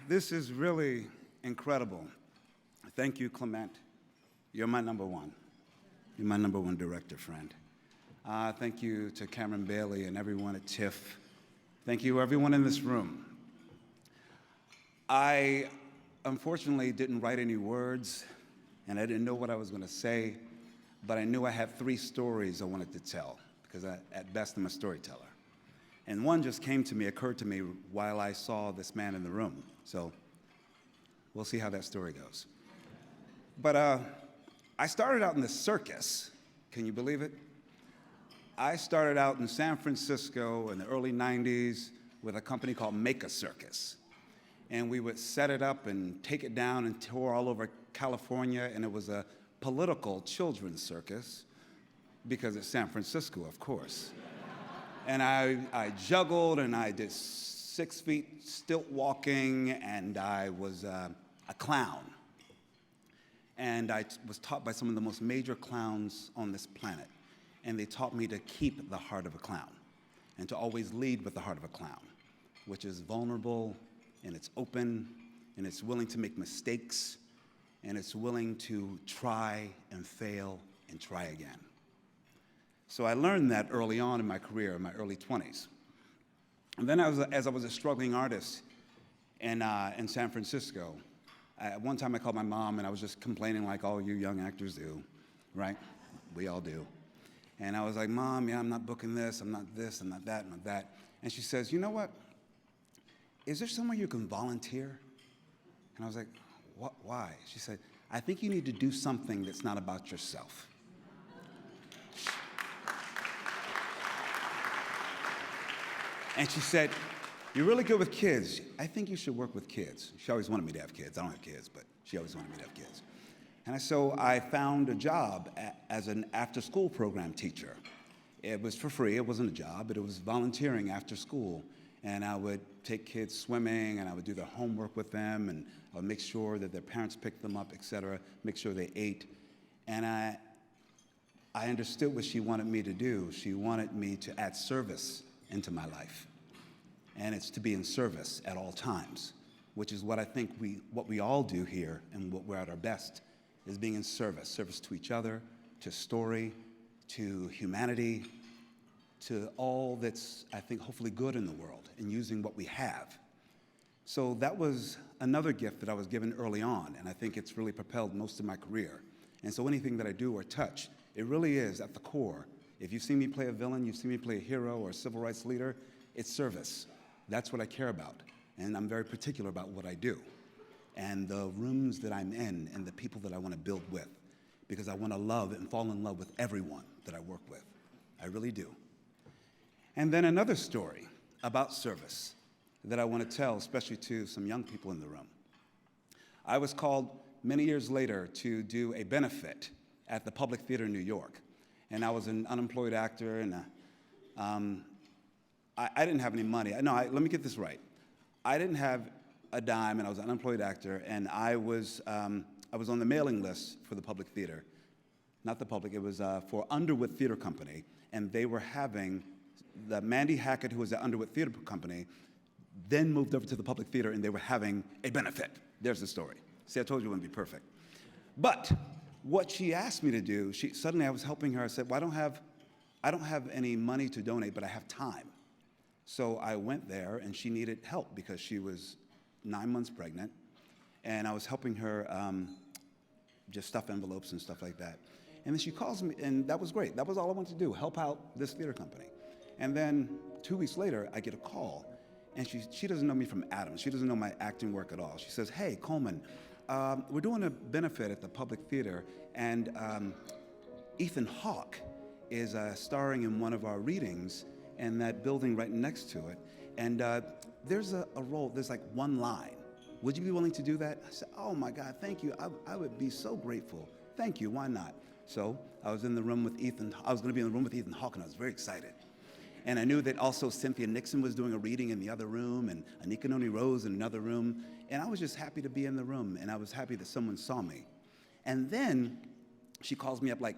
This is really incredible. Thank you, Clement. You're my number one. You're my number one director, friend. Thank you to Cameron Bailey and everyone at TIFF. Thank you, everyone in this room. I unfortunately didn't write any words, and I didn't know what I was going to say, but I knew I had 3 stories I wanted to tell, because at best I'm a storyteller. And one just occurred to me while I saw this man in the room. So we'll see how that story goes. But I started out in the circus. Can you believe it? I started out in San Francisco in the early 90s with a company called Make a Circus. And we would set it up and take it down and tour all over California, and it was a political children's circus, because it's San Francisco, of course. And I juggled, and I did 6 feet stilt walking, and I was a clown. And I was taught by some of the most major clowns on this planet. And they taught me to keep the heart of a clown, and to always lead with the heart of a clown, which is vulnerable, and it's open, and it's willing to make mistakes, and it's willing to try and fail and try again. So I learned that early on in my career, in my early 20s. And then as I was a struggling artist in San Francisco, at one time I called my mom, and I was just complaining like all you young actors do, right? We all do. And I was like, Mom, yeah, I'm not booking this, I'm not this, I'm not that, I'm not that. And she says, you know what? Is there somewhere you can volunteer? And I was like, what, why? She said, I think you need to do something that's not about yourself. And she said, you're really good with kids. I think you should work with kids. She always wanted me to have kids. I don't have kids, but she always wanted me to have kids. And so I found a job as an after-school program teacher. It was for free. It wasn't a job, but it was volunteering after school. And I would take kids swimming, and I would do their homework with them, and I would make sure that their parents picked them up, et cetera, make sure they ate. And I understood what she wanted me to do. She wanted me to add service into my life. And it's to be in service at all times, which is what I think what we all do here, and what we're at our best, is being in service to each other, to story, to humanity, to all that's, I think, hopefully good in the world, and using what we have. So that was another gift that I was given early on, and I think it's really propelled most of my career. And so anything that I do or touch, it really is at the core. If you've seen me play a villain, you've seen me play a hero or a civil rights leader, it's service. That's what I care about, and I'm very particular about what I do, and the rooms that I'm in, and the people that I want to build with, because I want to love and fall in love with everyone that I work with. I really do. And then another story about service that I want to tell, especially to some young people in the room. I was called many years later to do a benefit at the Public Theater in New York, and I was an unemployed actor, and I didn't have any money. Let me get this right. I didn't have a dime, and I was an unemployed actor, and I was on the mailing list for the Public Theater. Not the Public, it was for Underwood Theater Company, and they were having, the Mandy Hackett, who was at Underwood Theater Company, then moved over to the Public Theater, and they were having a benefit. There's the story. See, I told you it wouldn't be perfect. But what she asked me to do, suddenly I was helping her. I said, well, I don't have any money to donate, but I have time. So I went there, and she needed help because she was 9 months pregnant, and I was helping her just stuff envelopes and stuff like that. And then she calls me, and that was great. That was all I wanted to do, help out this theater company. And then 2 weeks later, I get a call, and she doesn't know me from Adam. She doesn't know my acting work at all. She says, hey, Colman, we're doing a benefit at the Public Theater, and Ethan Hawke is starring in one of our readings in that building right next to it. And there's a role, there's like one line. Would you be willing to do that? I said, oh my God, thank you. I would be so grateful. Thank you, why not? So I was in the room with Ethan. I was gonna be in the room with Ethan Hawke, and I was very excited. And I knew that also Cynthia Nixon was doing a reading in the other room, and Anika Noni Rose in another room. And I was just happy to be in the room, and I was happy that someone saw me. And then she calls me up like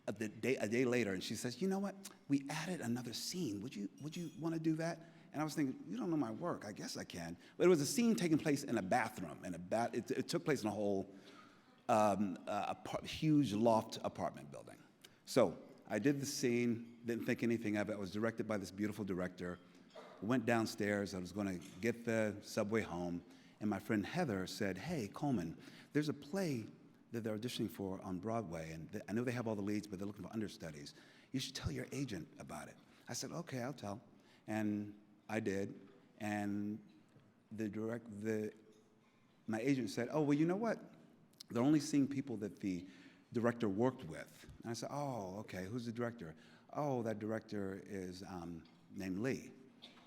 a day later, and she says, you know what? We added another scene. Would you want to do that? And I was thinking, you don't know my work. I guess I can. But it was a scene taking place in a bathroom. It took place in a whole huge loft apartment building. So I did the scene, didn't think anything of it. I was directed by this beautiful director. Went downstairs. I was going to get the subway home. And my friend Heather said, hey, Colman, there's a play that they're auditioning for on Broadway. And I know they have all the leads, but they're looking for understudies. You should tell your agent about it. I said, okay, I'll tell. And I did. And my agent said, oh, well, you know what? They're only seeing people that the director worked with. And I said, oh, okay, who's the director? Oh, that director is named Lee.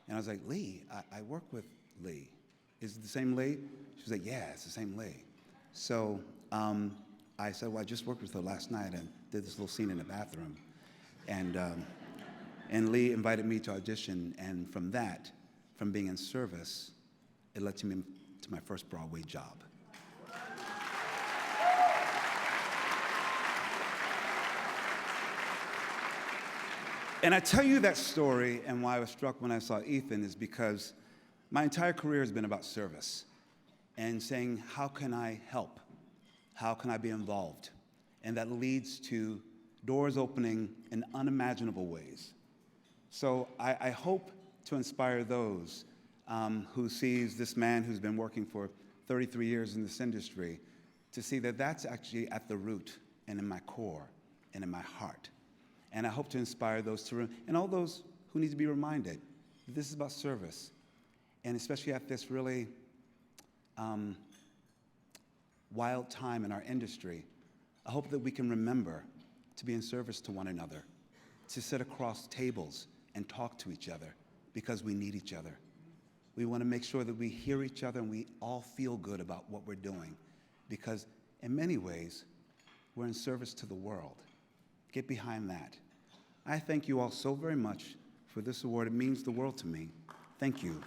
And I was like, Lee? I work with Lee. Is it the same Lee? She was like, yeah, it's the same Lee. So I said, well, I just worked with her last night and did this little scene in the bathroom. And Lee invited me to audition, and from that, from being in service, it led me to my first Broadway job. And I tell you that story, and why I was struck when I saw Ethan is because my entire career has been about service and saying, how can I help? How can I be involved? And that leads to doors opening in unimaginable ways. So I hope to inspire those who sees this man who's been working for 33 years in this industry to see that that's actually at the root and in my core and in my heart. And I hope to inspire those and all those who need to be reminded that this is about service. And especially at this really wild time in our industry, I hope that we can remember to be in service to one another, to sit across tables and talk to each other because we need each other. We want to make sure that we hear each other and we all feel good about what we're doing because in many ways, we're in service to the world. Get behind that. I thank you all so very much for this award. It means the world to me. Thank you.